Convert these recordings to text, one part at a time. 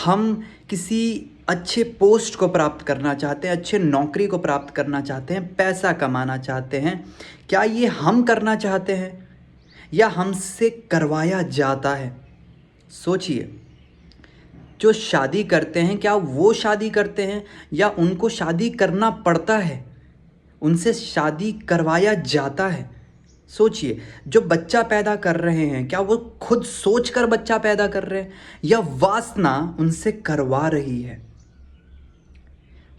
हम किसी अच्छे पोस्ट को प्राप्त करना चाहते हैं, अच्छे नौकरी को प्राप्त करना चाहते हैं, पैसा कमाना चाहते हैं। क्या ये हम करना चाहते हैं या हमसे करवाया जाता है? सोचिए, जो शादी करते हैं क्या वो शादी करते हैं या उनको शादी करना पड़ता है, उनसे शादी करवाया जाता है? सोचिए, जो बच्चा पैदा कर रहे हैं क्या वो खुद सोचकर बच्चा पैदा कर रहे हैं या वासना उनसे करवा रही है?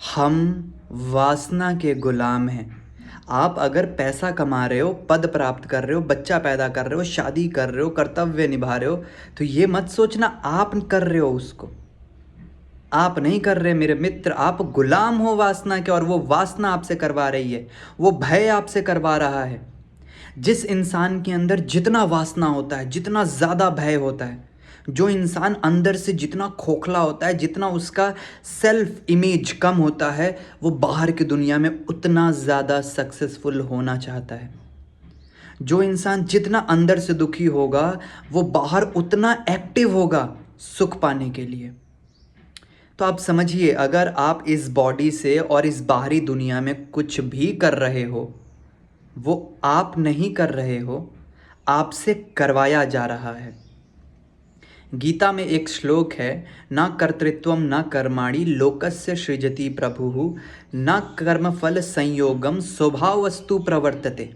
हम वासना के गुलाम हैं। आप अगर पैसा कमा रहे हो, पद प्राप्त कर रहे हो, बच्चा पैदा कर रहे हो, शादी कर रहे हो, कर्तव्य निभा रहे हो, तो ये मत सोचना आप कर रहे हो उसको। आप नहीं कर रहे मेरे मित्र, आप गुलाम हो वासना के और वो वासना आपसे करवा रही है, वो भय आपसे करवा रहा है। जिस इंसान के अंदर जितना वासना होता है, जितना ज़्यादा भय होता है, जो इंसान अंदर से जितना खोखला होता है, जितना उसका सेल्फ इमेज कम होता है, वो बाहर की दुनिया में उतना ज़्यादा सक्सेसफुल होना चाहता है। जो इंसान जितना अंदर से दुखी होगा वो बाहर उतना एक्टिव होगा सुख पाने के लिए। तो आप समझिए, अगर आप इस बॉडी से और इस बाहरी दुनिया में कुछ भी कर रहे हो, वो आप नहीं कर रहे हो, आपसे करवाया जा रहा है। गीता में एक श्लोक है, न कर्तृत्वम न कर्माणि लोकस्य सृजति प्रभुः न कर्मफल संयोगम स्वभावस्तु प्रवर्तते।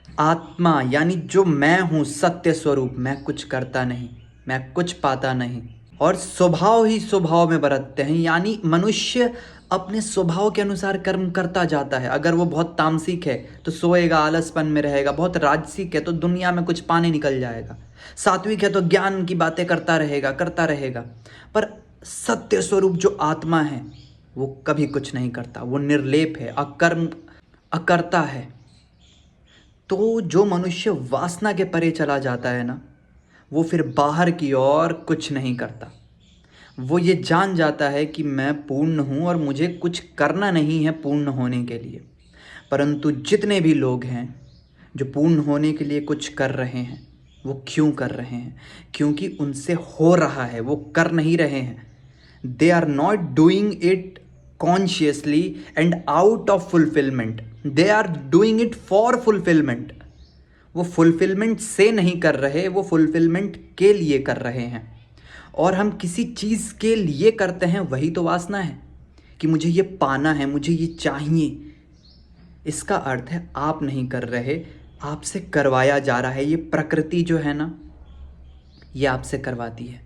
आत्मा यानी जो मैं हूँ, सत्य स्वरूप, मैं कुछ करता नहीं, मैं कुछ पाता नहीं, और स्वभाव ही स्वभाव में बरतते हैं। यानी मनुष्य अपने स्वभाव के अनुसार कर्म करता जाता है। अगर वो बहुत तामसिक है तो सोएगा, आलसपन में रहेगा, बहुत राजसिक है तो दुनिया में कुछ पाने निकल जाएगा, सात्विक है तो ज्ञान की बातें करता रहेगा। पर सत्य स्वरूप जो आत्मा है वो कभी कुछ नहीं करता, वो निर्लेप है, अकर्म अकर्ता है। तो जो मनुष्य वासना के परे चला जाता है ना, वो फिर बाहर की ओर कुछ नहीं करता। वो ये जान जाता है कि मैं पूर्ण हूँ और मुझे कुछ करना नहीं है पूर्ण होने के लिए। परंतु जितने भी लोग हैं जो पूर्ण होने के लिए कुछ कर रहे हैं, वो क्यों कर रहे हैं? क्योंकि उनसे हो रहा है, वो कर नहीं रहे हैं। They are not doing it consciously and out of fulfilment, they are doing it for fulfilment. वो फुलफिलमेंट से नहीं कर रहे, वो फुलफिलमेंट के लिए कर रहे हैं। और हम किसी चीज़ के लिए करते हैं, वही तो वासना है कि मुझे ये पाना है, मुझे ये चाहिए। इसका अर्थ है आप नहीं कर रहे, आपसे करवाया जा रहा है। ये प्रकृति जो है ना, ये आपसे करवाती है।